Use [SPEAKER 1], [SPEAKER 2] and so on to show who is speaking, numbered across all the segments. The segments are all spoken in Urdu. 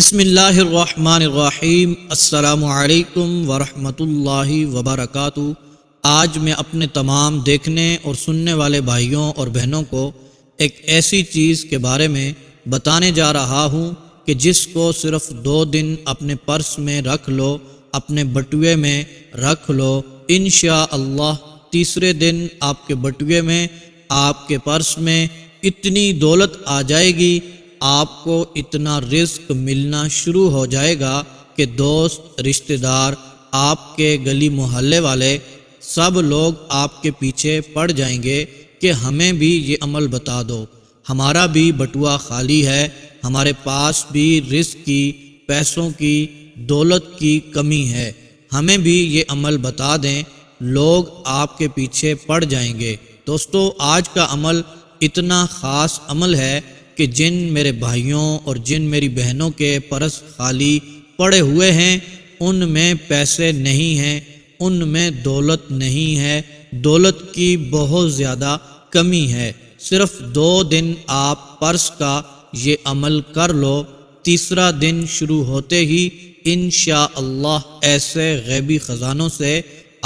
[SPEAKER 1] بسم اللہ الرحمن الرحیم۔ السلام علیکم ورحمۃ اللہ وبرکاتہ۔ آج میں اپنے تمام دیکھنے اور سننے والے بھائیوں اور بہنوں کو ایک ایسی چیز کے بارے میں بتانے جا رہا ہوں کہ جس کو صرف 2 دن اپنے پرس میں رکھ لو، اپنے بٹوے میں رکھ لو، انشاءاللہ تیسرے دن آپ کے بٹوے میں، آپ کے پرس میں اتنی دولت آ جائے گی، آپ کو اتنا رزق ملنا شروع ہو جائے گا کہ دوست، رشتہ دار، آپ کے گلی محلے والے سب لوگ آپ کے پیچھے پڑ جائیں گے کہ ہمیں بھی یہ عمل بتا دو، ہمارا بھی بٹوا خالی ہے، ہمارے پاس بھی رزق کی، پیسوں کی، دولت کی کمی ہے، ہمیں بھی یہ عمل بتا دیں۔ لوگ آپ کے پیچھے پڑ جائیں گے۔ دوستو، آج کا عمل اتنا خاص عمل ہے کہ جن میرے بھائیوں اور جن میری بہنوں کے پرس خالی پڑے ہوئے ہیں، ان میں پیسے نہیں ہیں، ان میں دولت نہیں ہے، دولت کی بہت زیادہ کمی ہے۔ صرف 2 دن آپ پرس کا یہ عمل کر لو، تیسرا دن شروع ہوتے ہی انشاءاللہ ایسے غیبی خزانوں سے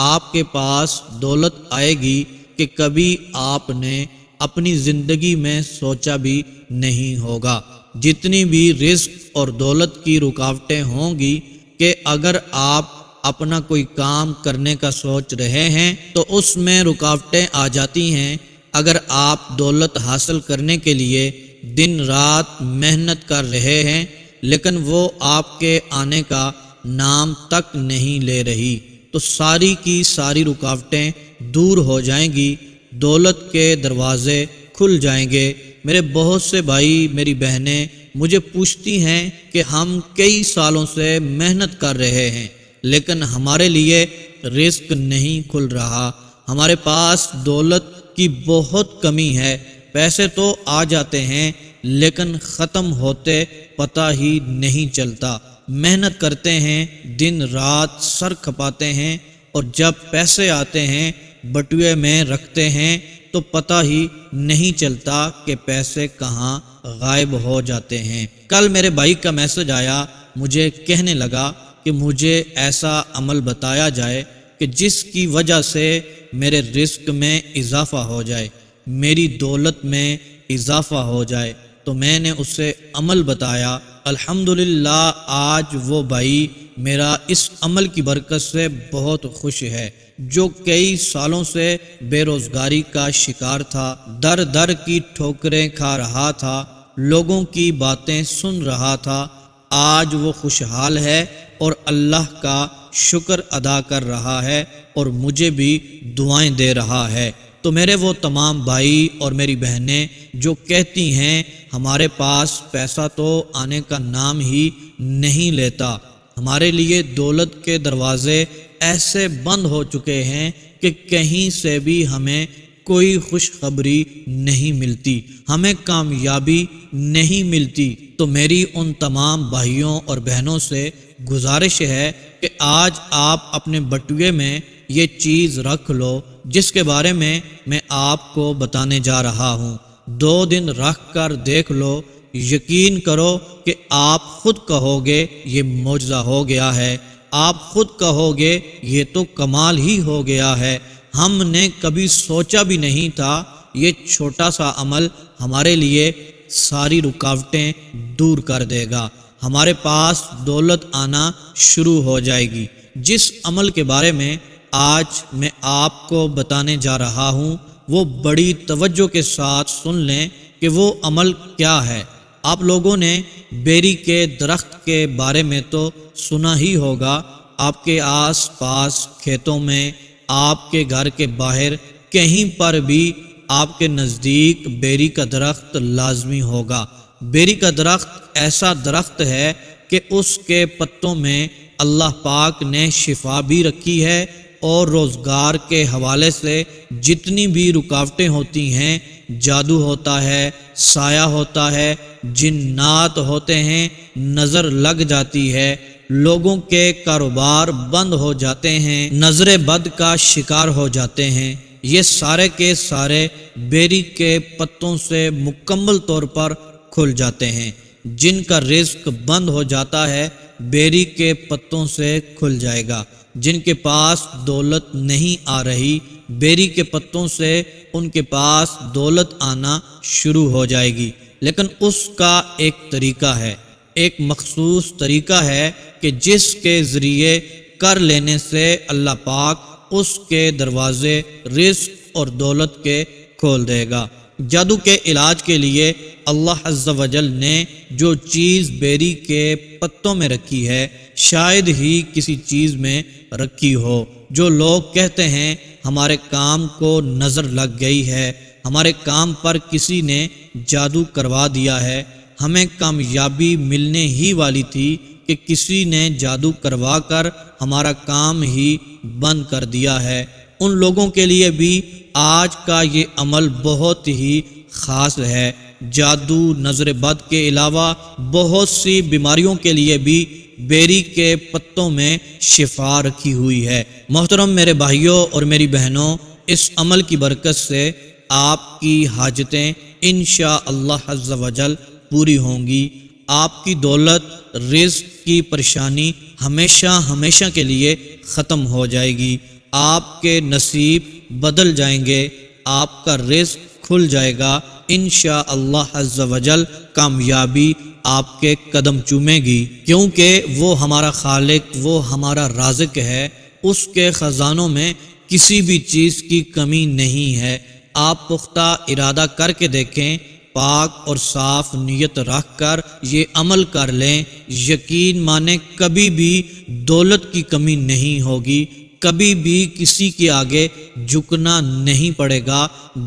[SPEAKER 1] آپ کے پاس دولت آئے گی کہ کبھی آپ نے اپنی زندگی میں سوچا بھی نہیں ہوگا۔ جتنی بھی رزق اور دولت کی رکاوٹیں ہوں گی کہ اگر آپ اپنا کوئی کام کرنے کا سوچ رہے ہیں تو اس میں رکاوٹیں آ جاتی ہیں۔ اگر آپ دولت حاصل کرنے کے لیے دن رات محنت کر رہے ہیں لیکن وہ آپ کے آنے کا نام تک نہیں لے رہی تو ساری کی ساری رکاوٹیں دور ہو جائیں گی، دولت کے دروازے کھل جائیں گے۔ میرے بہت سے بھائی، میری بہنیں مجھے پوچھتی ہیں کہ ہم کئی سالوں سے محنت کر رہے ہیں لیکن ہمارے لیے رزق نہیں کھل رہا، ہمارے پاس دولت کی بہت کمی ہے، پیسے تو آ جاتے ہیں لیکن ختم ہوتے پتہ ہی نہیں چلتا، محنت کرتے ہیں، دن رات سر کھپاتے ہیں اور جب پیسے آتے ہیں بٹوے میں رکھتے ہیں تو پتہ ہی نہیں چلتا کہ پیسے کہاں غائب ہو جاتے ہیں۔ کل میرے بھائی کا میسج آیا، مجھے کہنے لگا کہ مجھے ایسا عمل بتایا جائے کہ جس کی وجہ سے میرے رزق میں اضافہ ہو جائے، میری دولت میں اضافہ ہو جائے۔ تو میں نے اسے عمل بتایا۔ الحمدللہ آج وہ بھائی میرا اس عمل کی برکت سے بہت خوش ہے، جو کئی سالوں سے بے روزگاری کا شکار تھا، در در کی ٹھوکریں کھا رہا تھا، لوگوں کی باتیں سن رہا تھا، آج وہ خوشحال ہے اور اللہ کا شکر ادا کر رہا ہے اور مجھے بھی دعائیں دے رہا ہے۔ تو میرے وہ تمام بھائی اور میری بہنیں جو کہتی ہیں ہمارے پاس پیسہ تو آنے کا نام ہی نہیں لیتا، ہمارے لیے دولت کے دروازے ایسے بند ہو چکے ہیں کہ کہیں سے بھی ہمیں کوئی خوشخبری نہیں ملتی، ہمیں کامیابی نہیں ملتی، تو میری ان تمام بھائیوں اور بہنوں سے گزارش ہے کہ آج آپ اپنے بٹوے میں یہ چیز رکھ لو جس کے بارے میں آپ کو بتانے جا رہا ہوں۔ 2 دن رکھ کر دیکھ لو، یقین کرو کہ آپ خود کہو گے یہ معجزہ ہو گیا ہے، آپ خود کہو گے یہ تو کمال ہی ہو گیا ہے، ہم نے کبھی سوچا بھی نہیں تھا یہ چھوٹا سا عمل ہمارے لیے ساری رکاوٹیں دور کر دے گا، ہمارے پاس دولت آنا شروع ہو جائے گی۔ جس عمل کے بارے میں آج میں آپ کو بتانے جا رہا ہوں وہ بڑی توجہ کے ساتھ سن لیں کہ وہ عمل کیا ہے۔ آپ لوگوں نے بیری کے درخت کے بارے میں تو سنا ہی ہوگا، آپ کے آس پاس کھیتوں میں، آپ کے گھر کے باہر کہیں پر بھی آپ کے نزدیک بیری کا درخت لازمی ہوگا۔ بیری کا درخت ایسا درخت ہے کہ اس کے پتوں میں اللہ پاک نے شفا بھی رکھی ہے اور روزگار کے حوالے سے جتنی بھی رکاوٹیں ہوتی ہیں، جادو ہوتا ہے، سایہ ہوتا ہے، جنات ہوتے ہیں، نظر لگ جاتی ہے، لوگوں کے کاروبار بند ہو جاتے ہیں، نظر بد کا شکار ہو جاتے ہیں، یہ سارے کے سارے بیری کے پتوں سے مکمل طور پر کھل جاتے ہیں۔ جن کا رزق بند ہو جاتا ہے بیری کے پتوں سے کھل جائے گا۔ جن کے پاس دولت نہیں آ رہی بیری کے پتوں سے ان کے پاس دولت آنا شروع ہو جائے گی، لیکن اس کا ایک طریقہ ہے، ایک مخصوص طریقہ ہے کہ جس کے ذریعے کر لینے سے اللہ پاک اس کے دروازے رزق اور دولت کے کھول دے گا۔ جادو کے علاج کے لیے اللہ عز و جل نے جو چیز بیری کے پتوں میں رکھی ہے شاید ہی کسی چیز میں رکھی ہو۔ جو لوگ کہتے ہیں ہمارے کام کو نظر لگ گئی ہے، ہمارے کام پر کسی نے جادو کروا دیا ہے، ہمیں کامیابی ملنے ہی والی تھی کہ کسی نے جادو کروا کر ہمارا کام ہی بند کر دیا ہے، ان لوگوں کے لیے بھی آج کا یہ عمل بہت ہی خاص ہے۔ جادو، نظر بد کے علاوہ بہت سی بیماریوں کے لیے بھی بیری کے پتوں میں شفا رکھی ہوئی ہے۔ محترم میرے بھائیوں اور میری بہنوں، اس عمل کی برکت سے آپ کی حاجتیں انشاءاللہ عز و جل پوری ہوں گی، آپ کی دولت، رزق کی پریشانی ہمیشہ کے لیے ختم ہو جائے گی، آپ کے نصیب بدل جائیں گے، آپ کا رزق کھل جائے گا، انشاءاللہ عز و جل کامیابی آپ کے قدم چومے گی، کیونکہ وہ ہمارا خالق، وہ ہمارا رازق ہے، اس کے خزانوں میں کسی بھی چیز کی کمی نہیں ہے۔ آپ پختہ ارادہ کر کے دیکھیں، پاک اور صاف نیت رکھ کر یہ عمل کر لیں، یقین مانیں کبھی بھی دولت کی کمی نہیں ہوگی، کبھی بھی کسی کے آگے جھکنا نہیں پڑے گا،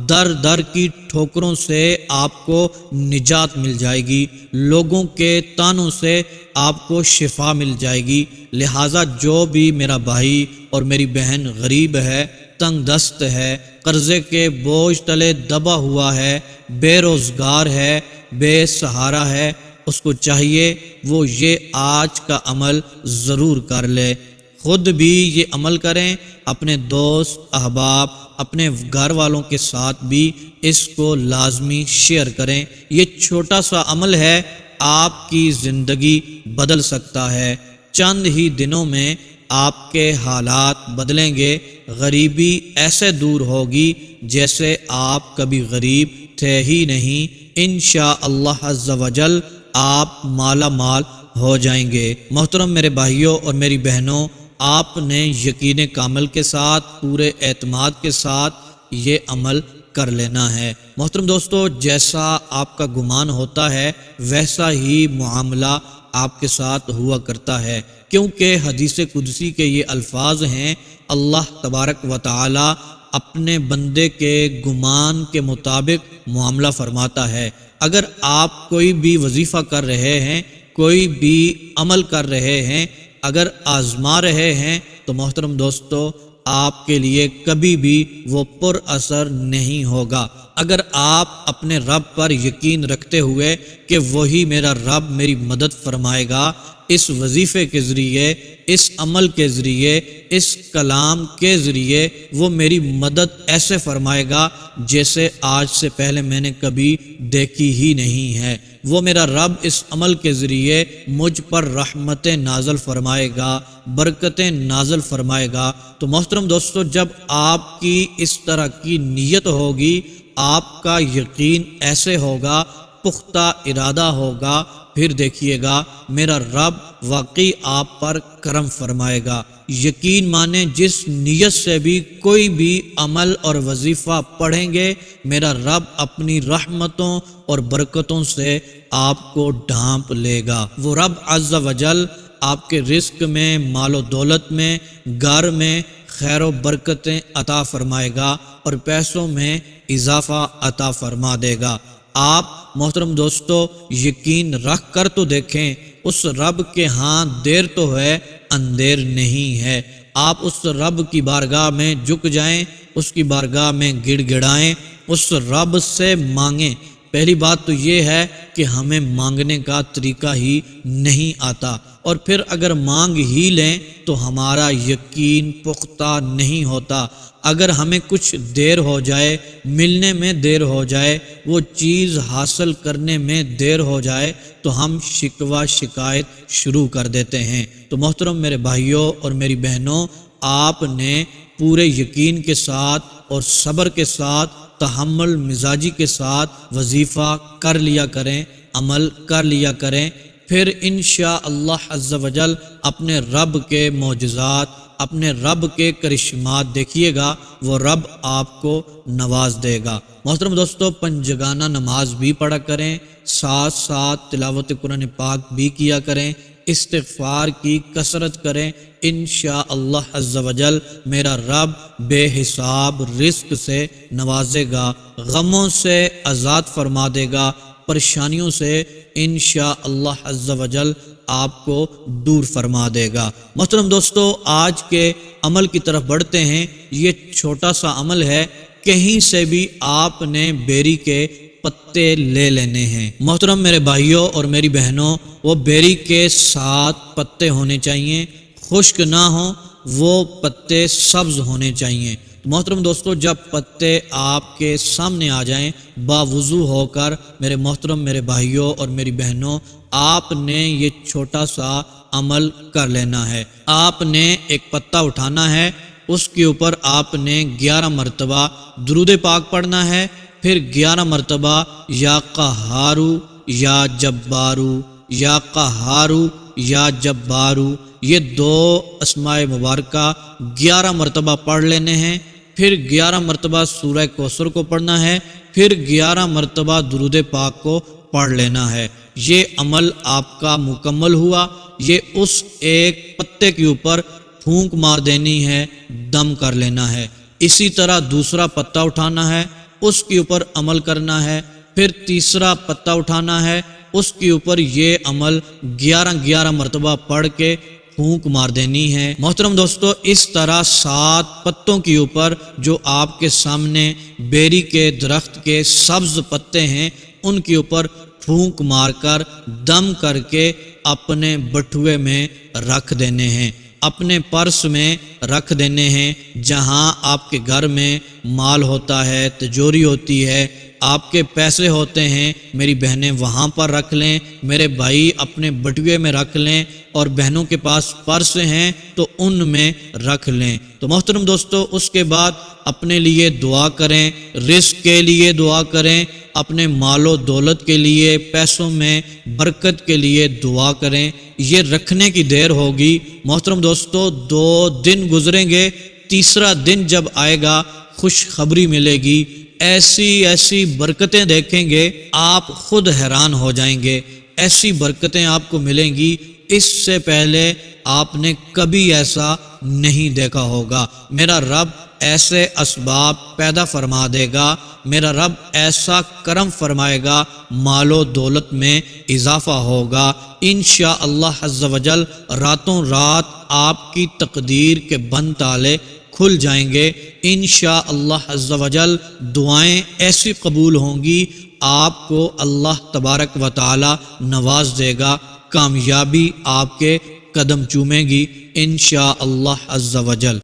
[SPEAKER 1] در در کی ٹھوکروں سے آپ کو نجات مل جائے گی، لوگوں کے طعنوں سے آپ کو شفا مل جائے گی۔ لہٰذا جو بھی میرا بھائی اور میری بہن غریب ہے، تنگ دست ہے، قرضے کے بوجھ تلے دبا ہوا ہے، بے روزگار ہے، بے سہارا ہے، اس کو چاہیے وہ یہ آج کا عمل ضرور کر لے، خود بھی یہ عمل کریں، اپنے دوست احباب، اپنے گھر والوں کے ساتھ بھی اس کو لازمی شیئر کریں۔ یہ چھوٹا سا عمل ہے، آپ کی زندگی بدل سکتا ہے، چند ہی دنوں میں آپ کے حالات بدلیں گے، غریبی ایسے دور ہوگی جیسے آپ کبھی غریب تھے ہی نہیں، انشاءاللہ عز و جل آپ مالا مال ہو جائیں گے۔ محترم میرے بھائیوں اور میری بہنوں، آپ نے یقین کامل کے ساتھ، پورے اعتماد کے ساتھ یہ عمل کر لینا ہے۔ محترم دوستو، جیسا آپ کا گمان ہوتا ہے ویسا ہی معاملہ آپ کے ساتھ ہوا کرتا ہے، کیونکہ حدیث قدسی کے یہ الفاظ ہیں، اللہ تبارک و تعالی اپنے بندے کے گمان کے مطابق معاملہ فرماتا ہے۔ اگر آپ کوئی بھی وظیفہ کر رہے ہیں، کوئی بھی عمل کر رہے ہیں، اگر آزما رہے ہیں تو محترم دوستو آپ کے لیے کبھی بھی وہ پر اثر نہیں ہوگا۔ اگر آپ اپنے رب پر یقین رکھتے ہوئے کہ وہی میرا رب میری مدد فرمائے گا، اس وظیفے کے ذریعے، اس عمل کے ذریعے، اس کلام کے ذریعے وہ میری مدد ایسے فرمائے گا جیسے آج سے پہلے میں نے کبھی دیکھی ہی نہیں ہے، وہ میرا رب اس عمل کے ذریعے مجھ پر رحمتیں نازل فرمائے گا، برکتیں نازل فرمائے گا۔ تو محترم دوستو، جب آپ کی اس طرح کی نیت ہوگی، آپ کا یقین ایسے ہوگا، پختہ ارادہ ہوگا، پھر دیکھیے گا میرا رب واقعی آپ پر کرم فرمائے گا۔ یقین مانیں جس نیت سے بھی کوئی بھی عمل اور وظیفہ پڑھیں گے، میرا رب اپنی رحمتوں اور برکتوں سے آپ کو ڈھانپ لے گا۔ وہ رب عز و جل آپ کے رزق میں، مال و دولت میں، گھر میں خیر و برکتیں عطا فرمائے گا اور پیسوں میں اضافہ عطا فرما دے گا۔ آپ محترم دوستو یقین رکھ کر تو دیکھیں، اس رب کے ہاں دیر تو ہے، اندیر نہیں ہے۔ آپ اس رب کی بارگاہ میں جھک جائیں، اس کی بارگاہ میں گڑ گڑائیں، اس رب سے مانگیں، پہلی بات تو یہ ہے کہ ہمیں مانگنے کا طریقہ ہی نہیں آتا، اور پھر اگر مانگ ہی لیں تو ہمارا یقین پختہ نہیں ہوتا۔ اگر ہمیں کچھ دیر ہو جائے، ملنے میں دیر ہو جائے، وہ چیز حاصل کرنے میں دیر ہو جائے تو ہم شکوہ شکایت شروع کر دیتے ہیں۔ تو محترم میرے بھائیوں اور میری بہنوں، آپ نے پورے یقین کے ساتھ اور صبر کے ساتھ، تحمل مزاجی کے ساتھ وظیفہ کر لیا کریں، عمل کر لیا کریں، پھر انشاءاللہ عز و جل اپنے رب کے معجزات، اپنے رب کے کرشمات دیکھیے گا، وہ رب آپ کو نواز دے گا۔ محترم دوستو، پنجگانہ نماز بھی پڑھا کریں، ساتھ ساتھ تلاوت قرآن پاک بھی کیا کریں، استغفار کی کثرت کریں، انشاءاللہ عز و جل میرا رب بے حساب رزق سے نوازے گا، غموں سے آزاد فرما دے گا، پریشانیوں سے انشاءاللہ عز و جل آپ کو دور فرما دے گا۔ محترم دوستو، آج کے عمل کی طرف بڑھتے ہیں۔ یہ چھوٹا سا عمل ہے، کہیں سے بھی آپ نے بیری کے پتے لے لینے ہیں۔ محترم میرے بھائیوں اور میری بہنوں، وہ بیری کے 7 پتے ہونے چاہیے، خشک نہ ہوں، وہ پتے سبز ہونے چاہیے۔ محترم دوستو، جب پتے آپ کے سامنے آ جائیں باوضو ہو کر، میرے محترم میرے بھائیوں اور میری بہنوں، آپ نے یہ چھوٹا سا عمل کر لینا ہے۔ آپ نے ایک پتا اٹھانا ہے، اس کے اوپر آپ نے 11 مرتبہ درود پاک پڑھنا ہے، پھر 11 مرتبہ یا قہارو یا جبارو، یا قہارو یا جبارو، یہ 2 اسماء مبارکہ 11 مرتبہ پڑھ لینے ہیں۔ پھر 11 مرتبہ سورہ کوثر کو پڑھنا ہے، پھر 11 مرتبہ درود پاک کو پڑھ لینا ہے۔ یہ عمل آپ کا مکمل ہوا۔ یہ اس ایک پتے کے اوپر پھونک مار دینی ہے، دم کر لینا ہے۔ اسی طرح دوسرا پتا اٹھانا ہے، اس کے اوپر عمل کرنا ہے، پھر تیسرا پتا اٹھانا ہے، اس کے اوپر یہ عمل 11 مرتبہ پڑھ کے پھونک مار دینی ہے۔ محترم دوستو، اس طرح 7 پتوں کے اوپر جو آپ کے سامنے بیری کے درخت کے سبز پتے ہیں، ان کے اوپر پھونک مار کر دم کر کے اپنے بٹوے میں رکھ دینے ہیں، اپنے پرس میں رکھ دینے ہیں۔ جہاں آپ کے گھر میں مال ہوتا ہے، تجوری ہوتی ہے، آپ کے پیسے ہوتے ہیں، میری بہنیں وہاں پر رکھ لیں، میرے بھائی اپنے بٹوے میں رکھ لیں، اور بہنوں کے پاس پرس ہیں تو ان میں رکھ لیں۔ تو محترم دوستو، اس کے بعد اپنے لیے دعا کریں، رزق کے لیے دعا کریں، اپنے مال و دولت کے لیے، پیسوں میں برکت کے لیے دعا کریں۔ یہ رکھنے کی دیر ہوگی۔ محترم دوستو، 2 دن گزریں گے، تیسرا دن جب آئے گا خوشخبری ملے گی، ایسی برکتیں دیکھیں گے، آپ خود حیران ہو جائیں گے۔ ایسی برکتیں آپ کو ملیں گی، اس سے پہلے آپ نے کبھی ایسا نہیں دیکھا ہوگا۔ میرا رب ایسے اسباب پیدا فرما دے گا، میرا رب ایسا کرم فرمائے گا، مال و دولت میں اضافہ ہوگا انشاءاللہ عز و جل۔ راتوں رات آپ کی تقدیر کے بند تالے کھل جائیں گے انشاءاللہ عز و جل۔ دعائیں ایسی قبول ہوں گی، آپ کو اللہ تبارک و تعالی نواز دے گا، کامیابی آپ کے قدم چومے گی انشاءاللہ عز و جل۔